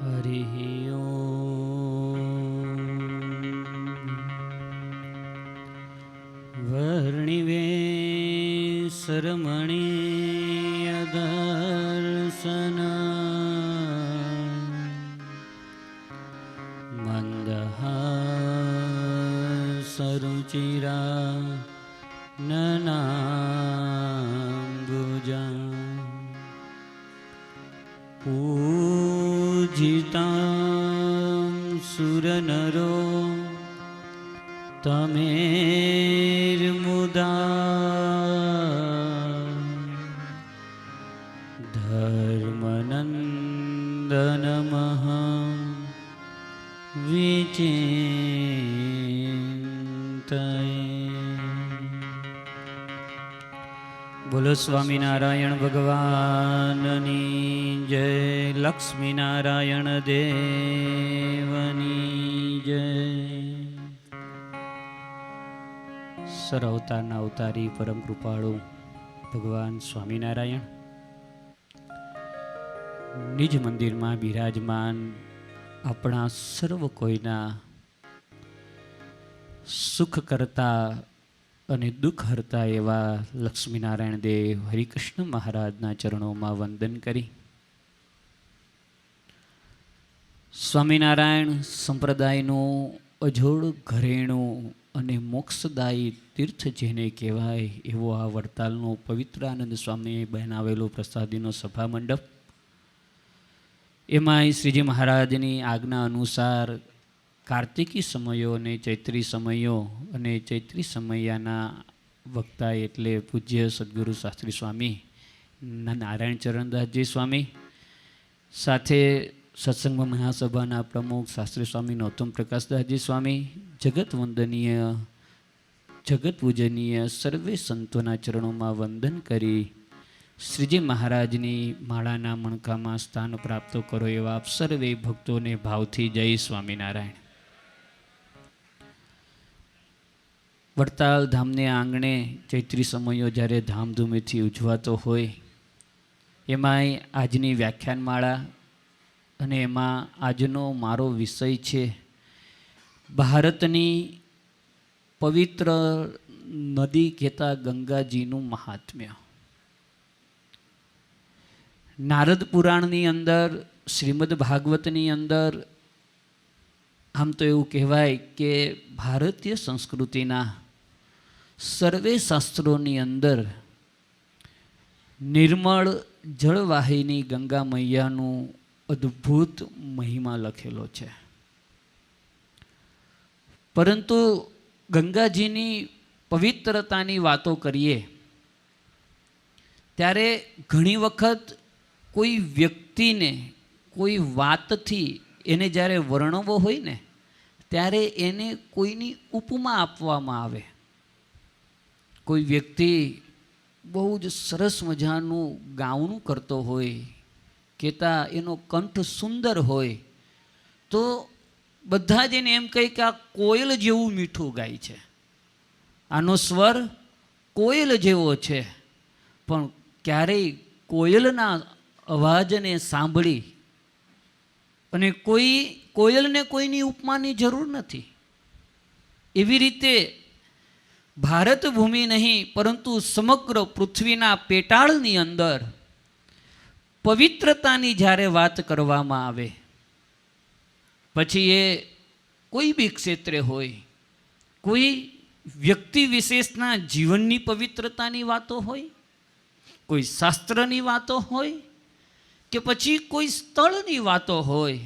હરિ ઓમ. વર્ણિવેશરમણીય દર્શન મંદહાસરુચિરા નનાંબુજા પૂજિતાં સુરનરો તમેર્મુદા ધર્મનંદનમહં વિચિંતયે. બોલો સ્વામિનારાયણ ભગવાનની જય. લક્ષ્મીનારાયણ દેવની જય. સર્વઅવતારના અવતારી પરમ કૃપાળુ ભગવાન સ્વામિનારાયણ નિજ મંદિરમાં બિરાજમાન આપણા સર્વ કોઈના સુખ કરતા અને દુઃખ હરતા એવા લક્ષ્મીનારાયણ દેવ હરિકૃષ્ણ મહારાજના ચરણોમાં વંદન કરી સ્વામિનારાયણ સંપ્રદાયનું અજોડ ઘરેણું અને મોક્ષદાયી તીર્થ જેને કહેવાય એવો આ વડતાલનો પવિત્ર આનંદ સ્વામીએ બનાવેલો પ્રસાદીનો સભા મંડપ, એમાંય શ્રીજી મહારાજની આજ્ઞા અનુસાર કાર્તિકી સમયો અને ચૈત્રી સમયો અને ચૈત્રી સમયાના વક્તા એટલે પૂજ્ય સદગુરુ શાસ્ત્રી સ્વામી નારાયણ ચરણદાસજી સ્વામી, સાથે સત્સંગ મહાસભાના પ્રમુખ શાસ્ત્રી સ્વામી નૌતમ પ્રકાશદાસજી સ્વામી, જગત વંદનીય જગત પૂજનીય સર્વે સંતોના ચરણોમાં વંદન કરી શ્રીજી મહારાજની માળાના મણકામાં સ્થાન પ્રાપ્ત કરો એવા આપ સર્વે ભક્તોને ભાવથી જય સ્વામિનારાયણ. વડતાલ ધામને આંગણે ચૈત્રી સમયો જ્યારે ધામધૂમેથી ઉજવાતો હોય, એમાંય આજની વ્યાખ્યાનમાળા અને એમાં આજનો મારો વિષય છે ભારતની પવિત્ર નદી કહેતા ગંગાજીનું મહાત્મ્ય. નારદ પુરાણની અંદર, શ્રીમદ ભાગવતની અંદર આમ તો એવું કહેવાય કે ભારતીય સંસ્કૃતિના સર્વે શાસ્ત્રોની અંદર નિર્મળ જળવાહિની ગંગા મૈયાનું અદ્ભુત મહિમા લખેલો છે. પરંતુ ગંગાજીની પવિત્રતાની વાતો કરીએ ત્યારે ઘણી વખત કોઈ વ્યક્તિને કોઈ વાતથી એને જ્યારે વર્ણવો હોય ને ત્યારે એને કોઈની ઉપમા આપવામાં આવે. કોઈ વ્યક્તિ બહુ જ સરસ મજાનું ગાવણું કરતો હોય, કહેતા એનો કંઠ સુંદર હોય, તો બધા જ એને એમ કહે કે આ કોયલ જેવું મીઠું ગાય છે, આનો સ્વર કોયલ જેવો છે. પણ ક્યારેય કોયલના અવાજને સાંભળી અને કોયલને કોઈની ઉપમાની જરૂર નથી. એવી રીતે ભારત ભૂમિ નહીં પરંતુ સમગ્ર પૃથ્વીના પેટાળની અંદર પવિત્રતાની જ્યારે વાત કરવામાં આવે, પછી એ કોઈ બી ક્ષેત્રે હોય, કોઈ વ્યક્તિ વિશેષના જીવનની પવિત્રતાની વાતો હોય, કોઈ શાસ્ત્રની વાતો હોય કે પછી કોઈ સ્થળની વાતો હોય,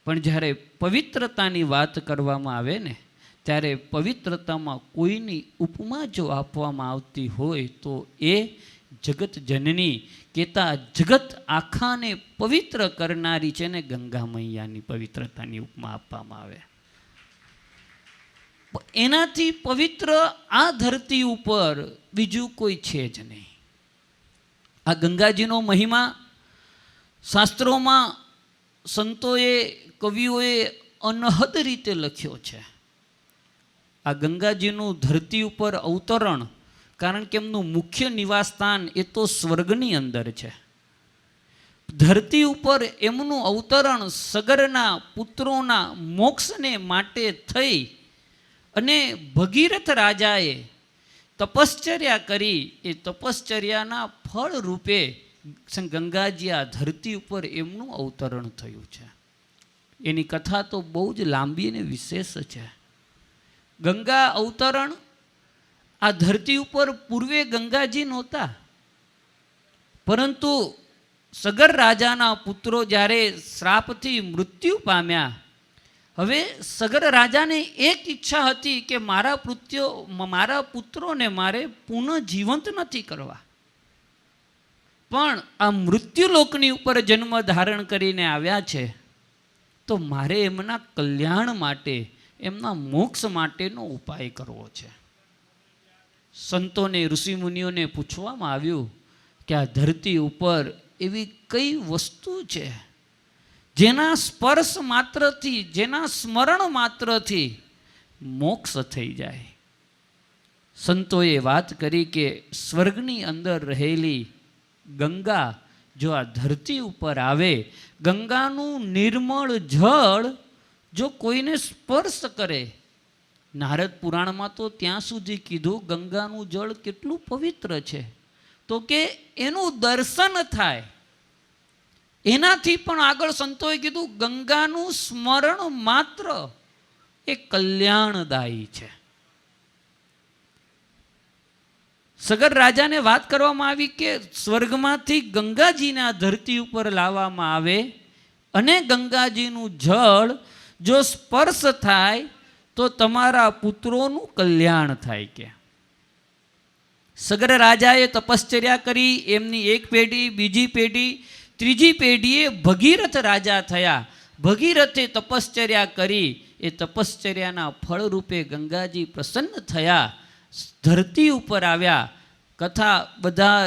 પણ જ્યારે પવિત્રતાની વાત કરવામાં આવે ને ત્યારે પવિત્રતામાં કોઈની ઉપમા જો આપવામાં આવતી હોય તો એ જગત જનની કહેતા જગત આખાને પવિત્ર કરનારી છે ને ગંગા મૈયાની પવિત્રતાની ઉપમા આપવામાં આવે. એનાથી પવિત્ર આ ધરતી ઉપર બીજું કોઈ છે જ નહીં. આ ગંગાજીનો મહિમા શાસ્ત્રોમાં સંતોએ કવિઓએ અનહદ રીતે લખ્યો છે. આ ગંગાજીનું ધરતી ઉપર અવતરણ, કારણ કે એમનું મુખ્ય નિવાસ સ્થાન એ તો સ્વર્ગની અંદર છે, ધરતી ઉપર એમનું અવતરણ સગરના પુત્રોના મોક્ષને માટે થઈ અને ભગીરથ રાજાએ તપશ્ચર્યા કરી. એ તપશ્ચર્યાના ફળ રૂપે ગંગાજી આ ધરતી ઉપર એમનું અવતરણ થયું છે. એની કથા તો બહુ જ લાંબી અને વિશેષ છે. ગંગા અવતરણ આ ધરતી ઉપર પૂર્વે ગંગાજી નહોતા, પરંતુ સગર રાજાના પુત્રો જ્યારે શ્રાપથી મૃત્યુ પામ્યા, હવે સગર રાજાને એક ઈચ્છા હતી કે મારા પુત્રોને મારે પુનઃ જીવંત નથી કરવા, પણ આ મૃત્યુલોકની ઉપર જન્મ ધારણ કરીને આવ્યા છે, તો મારે એમના કલ્યાણ માટે, એમના મોક્ષ માટેનો ઉપાય કરવો છે. સંતોને, ઋષિમુનિઓને પૂછવામાં આવ્યું કે આ ધરતી ઉપર એવી કઈ વસ્તુ છે જેના સ્પર્શ માત્રથી, જેના સ્મરણ માત્રથી મોક્ષ થઈ જાય. સંતોએ વાત કરી કે સ્વર્ગની અંદર રહેલી ગંગા જો આ ધરતી ઉપર આવે, ગંગાનું નિર્મળ જળ જો કોઈને સ્પર્શ કરે, નારદ પુરાણમાં તો ત્યાં સુધી કીધું ગંગાનું જળ કેટલું પવિત્ર છે, તો કે એનું દર્શન થાય. એનાથી પણ આગળ સંતોએ કીધું ગંગાનું સ્મરણ માત્ર એ કલ્યાણદાયી છે. સગર રાજાને વાત કરવામાં આવી કે સ્વર્ગમાંથી ગંગાજીને આ ધરતી ઉપર લાવવામાં આવે અને ગંગાજીનું જળ જો સ્પર્શ થાય તો તમારા પુત્રોનું કલ્યાણ થાય. કે સગર રાજાએ તપશ્ચર્યા કરી, એમની એક પેઢી, બીજી પેઢી, ત્રીજી પેઢીએ ભગીરથ રાજા થયા. ભગીરથે તપશ્ચર્યા કરી, એ તપશ્ચર્યાના ફળ રૂપે ગંગાજી પ્રસન્ન થયા, ધરતી ઉપર આવ્યા. કથા બધા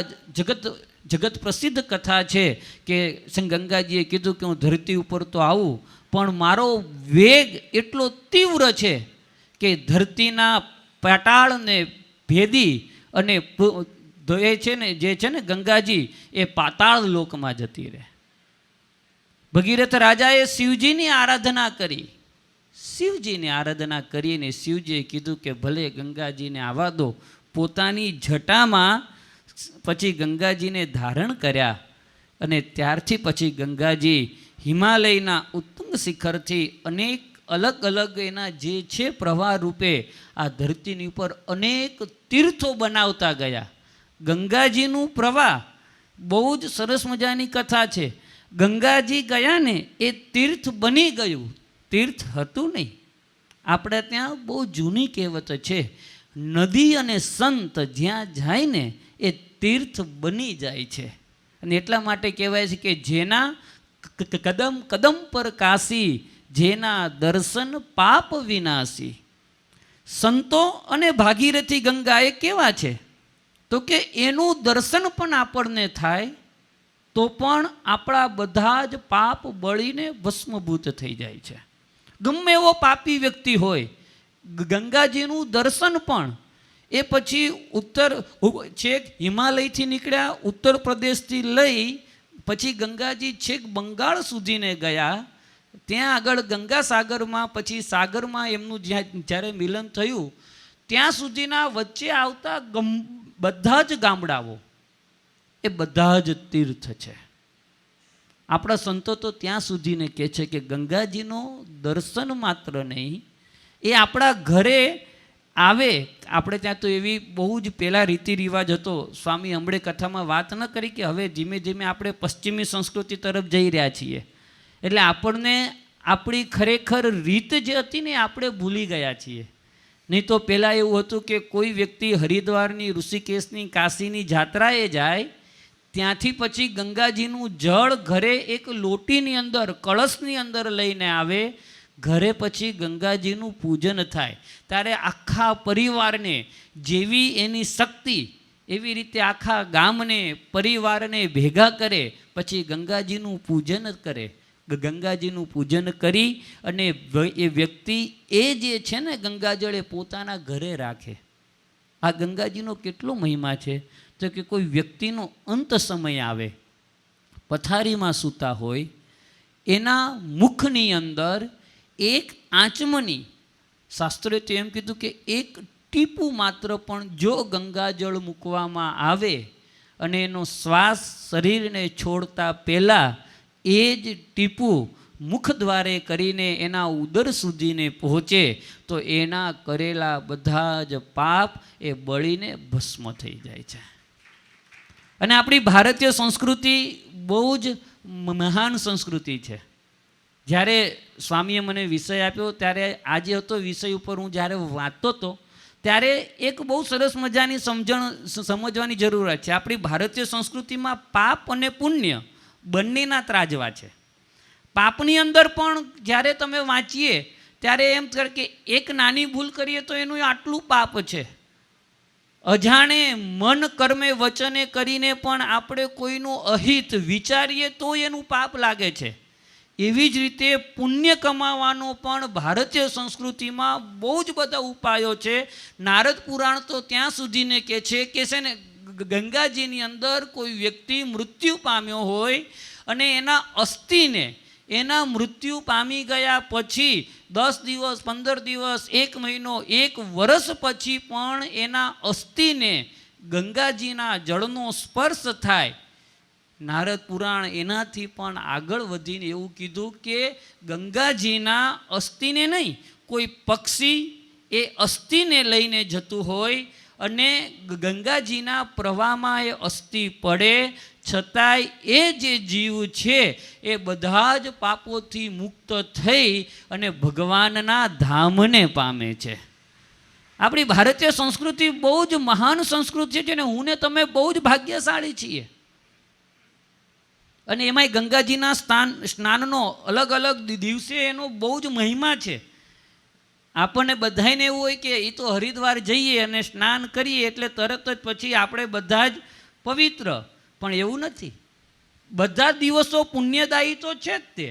જગત પ્રસિદ્ધ કથા છે કે ગંગાજીએ કીધું કે હું ધરતી ઉપર તો આવું, પણ મારો વેગ એટલો તીવ્ર છે કે ધરતીના પાતાળને ભેદી અને એ છે ને જે છે ને ગંગાજી એ પાતાળ લોકમાં જતી રહે. ભગીરથ રાજાએ શિવજીની આરાધના કરી. શિવજીની આરાધના કરીને શિવજીએ કીધું કે ભલે ગંગાજીને આવવા દો. પોતાની જટામાં પછી ગંગાજીને ધારણ કર્યા અને ત્યારથી પછી ગંગાજી હિમાલયના ઉત્તુંગ શિખરથી અનેક અલગ અલગ એના જે છે પ્રવાહ રૂપે આ ધરતીની ઉપર અનેક તીર્થો બનાવતા ગયા. ગંગાજીનું પ્રવાહ બહુ જ સરસ મજાની કથા છે. ગંગાજી ગયા ને એ તીર્થ બની ગયું, તીર્થ હતું નહીં. આપણે ત્યાં બહુ જૂની કહેવત છે, નદી અને સંત જ્યાં જાય ને એ તીર્થ બની જાય છે. અને એટલા માટે કહેવાય છે કે જેના કદમ કદમ પર કાશી, જેના દર્શન પાપ વિનાશી. સંતો અને ભાગીરથી ગંગા એ કેવા છે તો કે એનું દર્શન પણ આપણને થાય તો પણ આપણા બધા જ પાપ બળીને ભસ્મભૂત થઈ જાય છે. ગમે એવો પાપી વ્યક્તિ હોય, ગંગાજીનું દર્શન પણ એ પછી છેક હિમાલયથી નીકળ્યા, ઉત્તર પ્રદેશથી લઈ પછી ગંગાજી છેક બંગાળ સુધીને ગયા. ત્યાં આગળ ગંગા સાગરમાં, પછી સાગરમાં એમનું જ્યારે મિલન થયું, ત્યાં સુધીના વચ્ચે આવતા બધા જ ગામડાઓ એ બધા જ તીર્થ છે. આપણા સંતો તો ત્યાં સુધીને કહે છે કે ગંગાજીનો દર્શન માત્ર નહીં, એ આપણા ઘરે આવે. આપણે ત્યાં તો એવી બહુ જ પહેલાં રીતિ રિવાજ હતો. સ્વામી હમણે કથામાં વાત ન કરી કે હવે ધીમે ધીમે આપણે પશ્ચિમી સંસ્કૃતિ તરફ જઈ રહ્યા છીએ, એટલે આપણને આપણી ખરેખર રીત જે હતી ને આપણે ભૂલી ગયા છીએ. નહીં તો પહેલાં એવું હતું કે કોઈ વ્યક્તિ હરિદ્વારની, ઋષિકેશની, કાશીની જાત્રાએ જાય, ત્યાંથી પછી ગંગાજીનું જળ ઘરે એક લોટીની અંદર, કળશની અંદર લઈને આવે. ઘરે પછી ગંગાજીનું પૂજન થાય. ત્યારે આખા પરિવારને જેવી એની શક્તિ એવી રીતે આખા ગામને, પરિવારને ભેગા કરે, પછી ગંગાજીનું પૂજન કરે. ગંગાજીનું પૂજન કરી અને એ વ્યક્તિ એ જે છે ને ગંગાજળ એ પોતાના ઘરે રાખે. આ ગંગાજીનો કેટલો મહિમા છે તો કે કોઈ વ્યક્તિનો અંત સમય આવે, પથારીમાં સૂતા હોય, એના મુખની અંદર એક આંચમની, શાસ્ત્રોએ તો એમ કીધું કે એક ટીપું માત્ર પણ જો ગંગાજળ મૂકવામાં આવે અને એનો શ્વાસ શરીરને છોડતા પહેલાં એ જ ટીપું મુખ દ્વારે કરીને એના ઉદર સુધીને પહોંચે તો એના કરેલા બધા જ પાપ એ બળીને ભસ્મ થઈ જાય છે. અને આપણી ભારતીય સંસ્કૃતિ બહુ જ મહાન સંસ્કૃતિ છે. જ્યારે સ્વામીએ મને વિષય આપ્યો ત્યારે આજે હતો વિષય ઉપર હું જ્યારે વાંચતો હતો ત્યારે એક બહુ સરસ મજાની સમજવાની જરૂરત છે. આપણી ભારતીય સંસ્કૃતિમાં પાપ અને પુણ્ય બંનેના ત્રાજવા છે. પાપની અંદર પણ જ્યારે તમે વાંચીએ ત્યારે એમ કરે કે એક નાની ભૂલ કરીએ તો એનું આટલું પાપ છે. અજાણે મન કર્મે વચને કરીને પણ આપણે કોઈનું અહિત વિચારીએ તો એનું પાપ લાગે છે. એવી જ રીતે પુણ્ય કમાવાનો પણ ભારતીય સંસ્કૃતિમાં બહુ જ બધા ઉપાયો છે. નારદ પુરાણ તો ત્યાં સુધીને કહે છે કે ને ગંગાજીની અંદર કોઈ વ્યક્તિ મૃત્યુ પામ્યો હોય અને એના અસ્થિને એના મૃત્યુ પામી ગયા પછી 10 દિવસ 15 દિવસ 1 મહિનો 1 વર્ષ પછી પણ એના અસ્થિને ગંગાજીના જળનો સ્પર્શ થાય. નારદ પુરાણ એનાથી પણ આગળ વધીને એવું કીધું કે ગંગાજીના અસ્થિને નહીં, કોઈ પક્ષી એ અસ્થિને લઈને જતું હોય અને ગંગાજીના પ્રવાહમાં એ અસ્થિ પડે છતાંય એ જે જીવ છે એ બધા જ પાપોથી મુક્ત થઈ અને ભગવાનના ધામને પામે છે. આપણી ભારતીય સંસ્કૃતિ બહુ જ મહાન સંસ્કૃતિ છે ને હું ને તમે બહુ જ ભાગ્યશાળી છીએ. અને એમાંય ગંગાજીના સ્નાનનો અલગ અલગ દિવસે એનો બહુ જ મહિમા છે. આપણને બધાને એવું હોય કે એ તો હરિદ્વાર જઈએ અને સ્નાન કરીએ એટલે તરત જ પછી આપણે બધા જ પવિત્ર, પણ એવું નથી. બધા દિવસો પુણ્યદાયી તો છે જ તે,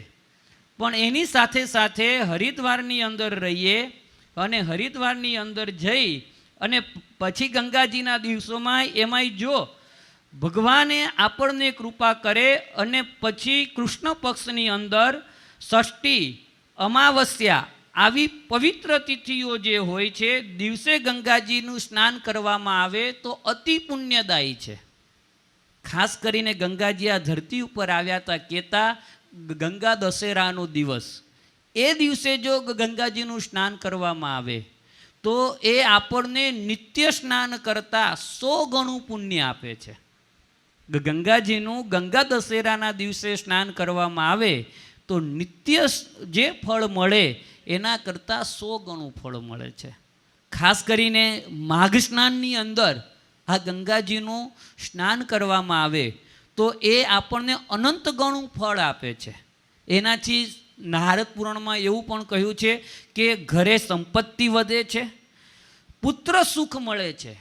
પણ એની સાથે સાથે હરિદ્વારની અંદર રહીએ અને હરિદ્વારની અંદર જઈ અને પછી ગંગાજીના દિવસોમાં એમાંય જો ભગવાને આપણને કૃપા કરે અને પછી કૃષ્ણ પક્ષની અંદર ષષ્ઠી, અમાવસ્યા આવી પવિત્ર તિથિઓ જે હોય છે દિવસે ગંગાજીનું સ્નાન કરવામાં આવે તો અતિ પુણ્યદાયી છે. ખાસ કરીને ગંગાજી આ ધરતી ઉપર આવ્યા હતા કહેતા ગંગા દશેરાનો દિવસ, એ દિવસે જો ગંગાજીનું સ્નાન કરવામાં આવે તો એ આપણને નિત્ય સ્નાન કરતાં 100 ગણું પુણ્ય આપે છે. ગંગાજીનું ગંગા દશેરાના દિવસે સ્નાન કરવામાં આવે તો નિત્ય જે ફળ મળે એના કરતાં 100 ગણું ફળ મળે છે. ખાસ કરીને માઘ સ્નાનની અંદર આ ગંગાજીનું સ્નાન કરવામાં આવે તો એ આપણને અનંત ગણું ફળ આપે છે. એનાથી નારદ પુરાણમાં એવું પણ કહ્યું છે કે ઘરે સંપત્તિ વધે છે, પુત્ર સુખ મળે છે.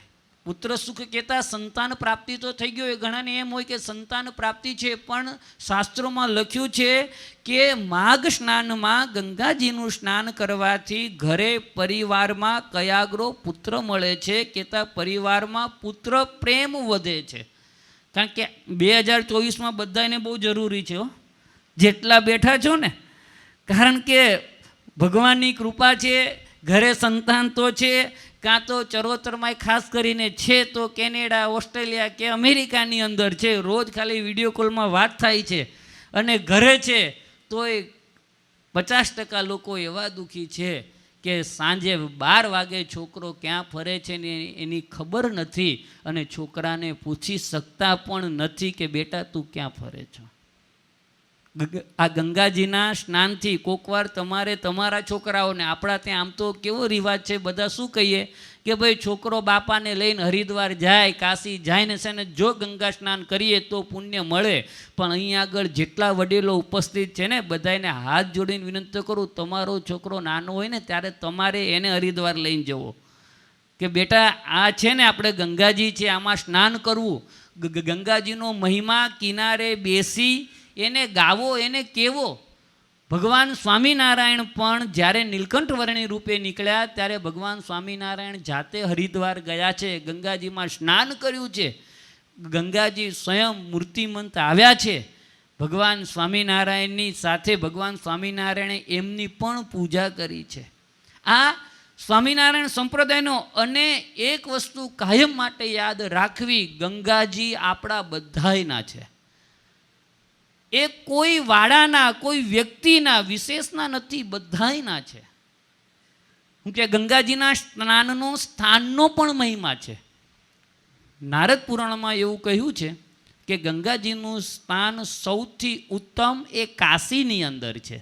પુત્ર સુખ કહેતા સંતાન પ્રાપ્તિ તો થઈ ગયો. એ ઘણાને એમ હોય કે સંતાન પ્રાપ્તિ છે, પણ શાસ્ત્રોમાં લખ્યું છે કે માઘ સ્નાનમાં ગંગાજીનું સ્નાન કરવાથી ઘરે પરિવારમાં કયાગ્રો પુત્ર મળે છે. કહેતા પરિવારમાં પુત્ર પ્રેમ વધે છે. કારણ કે 2024માં બધાને બહુ જરૂરી છે જેટલા બેઠા છો ને, કારણ કે ભગવાનની કૃપા છે, ઘરે સંતાન તો છે, કાં તો ચરોતરમાં ખાસ કરીને છે તો કેનેડા, ઓસ્ટ્રેલિયા કે અમેરિકાની અંદર છે. રોજ ખાલી વિડીયો કોલમાં વાત થાય છે અને ઘરે છે તોય 50% લોકો એવા દુઃખી છે કે સાંજે 12 વાગે છોકરો ક્યાં ફરે છે ને એની ખબર નથી અને છોકરાને પૂછી શકતા પણ નથી કે બેટા તું ક્યાં ફરે છો. આ ગંગાજીના સ્નાનથી કોકવાર તમારે તમારા છોકરાઓને, આપણા ત્યાં આમ તો કેવો રિવાજ છે, બધા શું કહીએ કે ભાઈ છોકરો બાપાને લઈને હરિદ્વાર જાય, કાશી જાય ને છે ને જો ગંગા સ્નાન કરીએ તો પુણ્ય મળે. પણ અહીં આગળ જેટલા વડીલો ઉપસ્થિત છે ને બધાને હાથ જોડીને વિનંતી કરું, તમારો છોકરો નાનો હોય ને ત્યારે તમારે એને હરિદ્વાર લઈને જવો કે બેટા આ છે ને આપણે ગંગાજી છે, આમાં સ્નાન કરવું. ગંગાજીનો મહિમા કિનારે બેસી એને ગાવો, એને કેવો. ભગવાન સ્વામિનારાયણ પણ જ્યારે નીલકંઠ વર્ણી રૂપે નીકળ્યા ત્યારે ભગવાન સ્વામિનારાયણ જાતે હરિદ્વાર ગયા છે, ગંગાજીમાં સ્નાન કર્યું છે. ગંગાજી સ્વયં મૂર્તિમંત આવ્યા છે ભગવાન સ્વામિનારાયણની સાથે ભગવાન સ્વામિનારાયણે એમની પણ પૂજા કરી છે. આ સ્વામિનારાયણ સંપ્રદાયનો અને એક વસ્તુ કાયમ માટે યાદ રાખવી, ગંગાજી આપણા બધાયના છે. એ કોઈ વાડાના, કોઈ વ્યક્તિના, વિશેષના નથી, બધાયના છે. હું કે ગંગાજીના સ્નાનનો સ્થાનનો પણ મહિમા છે. નારદ પુરાણમાં એવું કહ્યું છે કે ગંગાજીનું સ્થાન સૌથી ઉત્તમ એ કાશીની અંદર છે.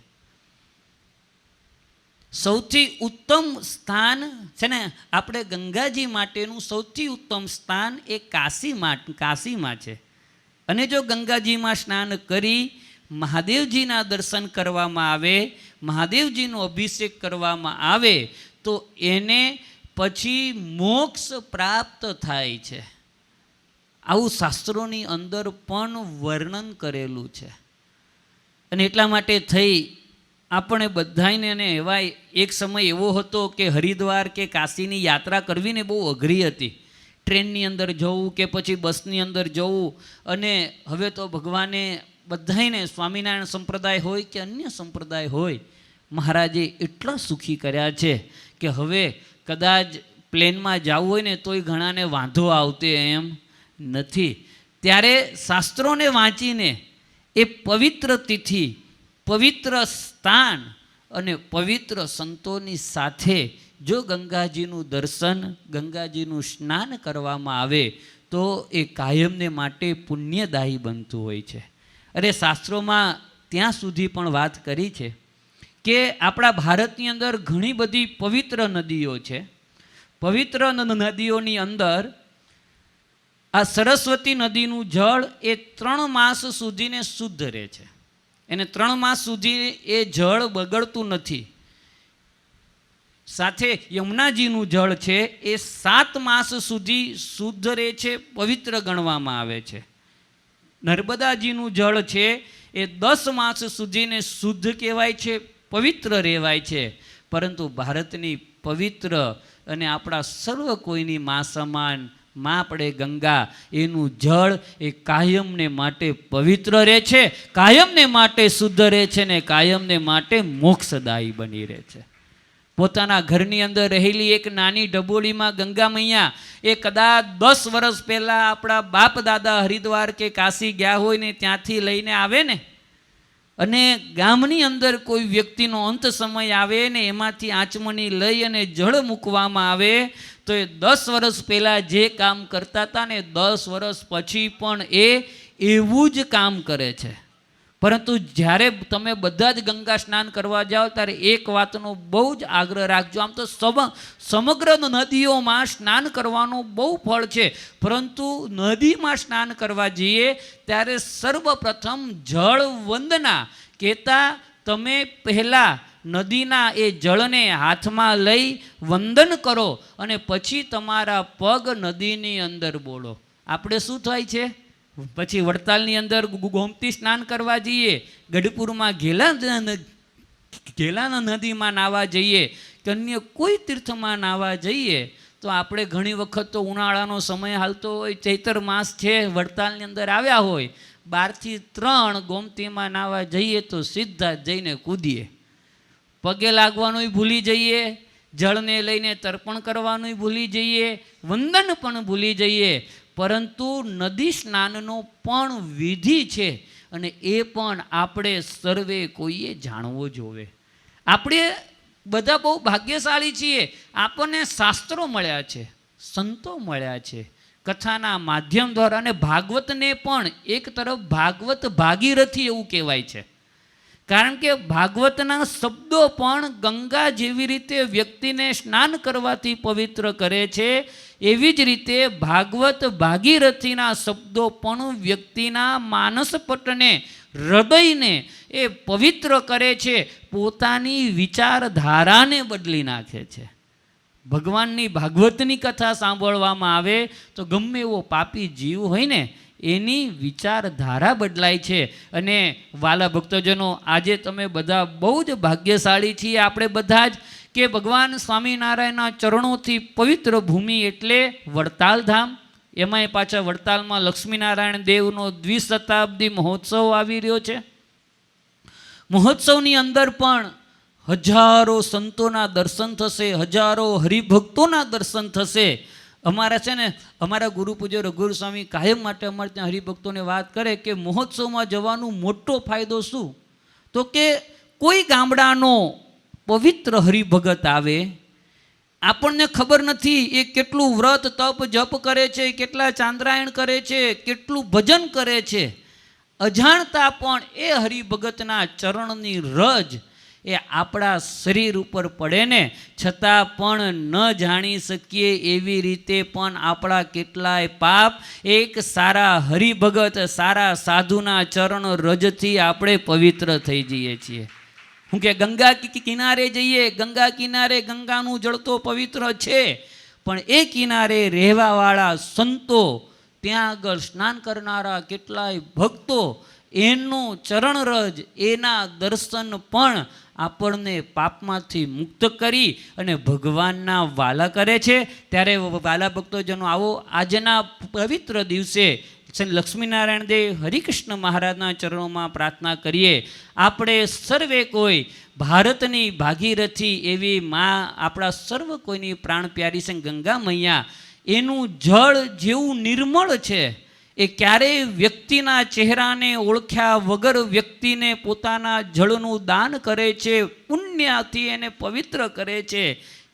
સૌથી ઉત્તમ સ્થાન છે ને, આપણે ગંગાજી માટેનું સૌથી ઉત્તમ સ્થાન એ કાશીમાં છે. અને જો ગંગાજીમાં સ્નાન કરી મહાદેવજીના દર્શન કરવામાં આવે, મહાદેવજીનો અભિષેક કરવામાં આવે, તો એને પછી મોક્ષ પ્રાપ્ત થાય છે. આવું શાસ્ત્રોની અંદર પણ વર્ણન કરેલું છે. અને એટલા માટે થઈ આપણે બધાને એવા એક સમય એવો હતો કે હરિદ્વાર કે કાશીની યાત્રા કરવી ને બહુ અઘરી હતી. ટ્રેનની અંદર જવું કે પછી બસની અંદર જવું. અને હવે તો ભગવાને બધાને, સ્વામિનારાયણ સંપ્રદાય હોય કે અન્ય સંપ્રદાય હોય, મહારાજે એટલા સુખી કર્યા છે કે હવે કદાચ પ્લેનમાં જવું હોય ને તોય ઘણાને વાંધો આવતે એમ નથી. ત્યારે શાસ્ત્રોને વાંચીને એ પવિત્ર તિથિ, પવિત્ર સ્થાન અને પવિત્ર સંતોની સાથે જો ગંગાજીનું દર્શન, ગંગાજીનું સ્નાન કરવામાં આવે તો એ કાયમને માટે પુણ્યદાયી બનતું હોય છે. અરે શાસ્ત્રોમાં ત્યાં સુધી પણ વાત કરી છે કે આપણા ભારતની અંદર ઘણી બધી પવિત્ર નદીઓ છે. પવિત્ર નદીઓની અંદર આ સરસ્વતી નદીનું જળ એ 3 માસ સુધીને શુદ્ધ રહે છે. એને 3 માસ સુધી એ જળ બગડતું નથી. સાથે યમુનાજીનું જળ છે એ 7 માસ સુધી શુદ્ધ રહે છે, પવિત્ર ગણવામાં આવે છે. નર્મદાજીનું જળ છે એ 10 માસ સુધીને શુદ્ધ કહેવાય છે, પવિત્ર રહેવાય છે. પરંતુ ભારતની પવિત્ર અને આપણા સર્વ કોઈની મા સમાન માં આપણે ગંગા, એનું જળ એ કાયમને માટે પવિત્ર રહે છે, કાયમને માટે શુદ્ધ રહે છે ને કાયમને માટે મોક્ષદાયી બની રહે છે. પોતાના ઘરની અંદર રહેલી એક નાની ડબોળીમાં ગંગા મૈયા એ કદાચ 10 વર્ષ પહેલાં આપણા બાપ દાદા હરિદ્વાર કે કાશી ગયા હોય ને ત્યાંથી લઈને આવે ને, અને ગામની અંદર કોઈ વ્યક્તિનો અંત સમય આવે ને એમાંથી આચમની લઈ અને જળ મૂકવામાં આવે તો એ 10 વર્ષ પહેલાં જે કામ કરતા હતા ને 10 વર્ષ પછી પણ એ એવું જ કામ કરે છે. પરંતુ જ્યારે તમે બધા જ ગંગા સ્નાન કરવા જાઓ ત્યારે એક વાતનો બહુ જ આગ્રહ રાખજો. આમ તો સમગ્ર નદીઓમાં સ્નાન કરવાનું બહુ ફળ છે, પરંતુ નદીમાં સ્નાન કરવા જઈએ ત્યારે સર્વપ્રથમ જળ વંદના કહેતા તમે પહેલાં નદીના એ જળને હાથમાં લઈ વંદન કરો અને પછી તમારા પગ નદીની અંદર બોલો. આપણે શું થાય છે, પછી વડતાલની અંદર ગોમતી સ્નાન કરવા જઈએ, ગઢપુરમાં ઘેલા નદીમાં નાહવા જઈએ કે અન્ય કોઈ તીર્થમાં નાહવા જઈએ તો આપણે ઘણી વખત તો ઉનાળાનો સમય હાલતો હોય, ચૈતર માસ છે, વડતાલની અંદર આવ્યા હોય, 2 થી 3 ગોમતીમાં નાહવા જઈએ તો સીધા જઈને કૂદીએ. પગે લાગવાનું ભૂલી જઈએ, જળને લઈને તર્પણ કરવાનું ભૂલી જઈએ, વંદન પણ ભૂલી જઈએ. પરંતુ નદી સ્નાનનો પણ વિધિ છે અને એ પણ આપણે સર્વે કોઈએ જાણવો જોવે. આપણે બધા બહુ ભાગ્યશાળી છીએ, આપણને શાસ્ત્રો મળ્યા છે, સંતો મળ્યા છે, કથાના માધ્યમ દ્વારા. અને ભાગવતને પણ એક તરફ ભાગવત ભાગીરથી એવું કહેવાય છે, કારણ કે ભાગવતના શબ્દો પણ ગંગા જેવી રીતે વ્યક્તિને સ્નાન કરવાથી પવિત્ર કરે છે, એવી જ રીતે ભાગવત ભાગીરથીના શબ્દો પણ વ્યક્તિના માનસપટને, હૃદયને એ પવિત્ર કરે છે, પોતાની વિચારધારાને બદલી નાખે છે. ભગવાનની ભાગવતની કથા સાંભળવામાં આવે તો ગમે એવો પાપી જીવ હોય ને એની વિચારધારા બદલાય છે. અને વાલા ભક્તજનો, આજે તમે બધા બહુ જ ભાગ્યશાળી છીએ, આપણે બધા જ, કે ભગવાન સ્વામિનારાયણના ચરણોથી પવિત્ર ભૂમિ એટલે વડતાલ ધામ, એમાંય પાછા વડતાલમાં લક્ષ્મીનારાયણ દેવનો દ્વિશતાબ્દી મહોત્સવ આવી રહ્યો છે. મહોત્સવની અંદર પણ હજારો સંતોના દર્શન થશે, હજારો હરિભક્તોના દર્શન થશે. અમારા છે ને, અમારા ગુરુપૂજ્ય રઘુવીર સ્વામી કાયમ માટે અમારે ત્યાં હરિભક્તોને વાત કરે કે મહોત્સવમાં જવાનો મોટો ફાયદો શું? તો કે કોઈ ગામડાનો પવિત્ર હરિભગત આવે, આપણને ખબર નથી એ કેટલું વ્રત તપ જપ કરે છે, કેટલા ચાંદ્રાયણ કરે છે, કેટલું ભજન કરે છે, અજાણતા પણ એ હરિભગતના ચરણની રજ એ આપણા શરીર ઉપર પડે ને, છતાં પણ ન જાણી શકીએ એવી રીતે પણ આપણા કેટલાય પાપ એક સારા હરિભગત, સારા સાધુના ચરણ રજથી આપણે પવિત્ર થઈ જઈએ છીએ. હું કે ગંગા કિનારે જઈએ, ગંગા કિનારે ગંગાનું જળ તો પવિત્ર છે, પણ એ કિનારે રહેવાવાળા સંતો, ત્યાં આગળ સ્નાન કરનારા કેટલાય ભક્તો, એનું ચરણરજ, એના દર્શન પણ આપણને પાપમાંથી મુક્ત કરી અને ભગવાનના વાલા કરે છે. ત્યારે વાલા ભક્તોજનો, આવો આજના પવિત્ર દિવસે લક્ષ્મીનારાયણ દેવ હરિકૃષ્ણ મહારાજના ચરણોમાં પ્રાર્થના કરીએ. આપણે સર્વે કોઈ ભારતની ભાગીરથી એવી માં, આપણા સર્વ કોઈની પ્રાણ પ્યારી છે ગંગા મૈયા, એનું જળ જેવું નિર્મળ છે, એ ક્યારેય વ્યક્તિના ચહેરાને ઓળખ્યા વગર વ્યક્તિને પોતાના જળનું દાન કરે છે, પુણ્યથી એને પવિત્ર કરે છે.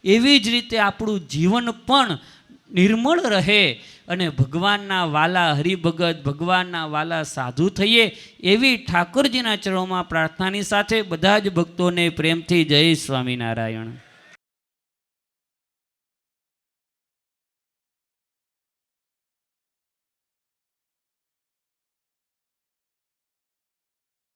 એવી જ રીતે આપણું જીવન પણ નિર્મળ રહે અને ભગવાનના વાલા હરિભગત, ભગવાનના વાલા સાધુ થઈએ, એવી ઠાકોરજીના ચરણોમાં પ્રાર્થનાની સાથે બધા જ ભક્તોને પ્રેમથી જય સ્વામિનારાયણ.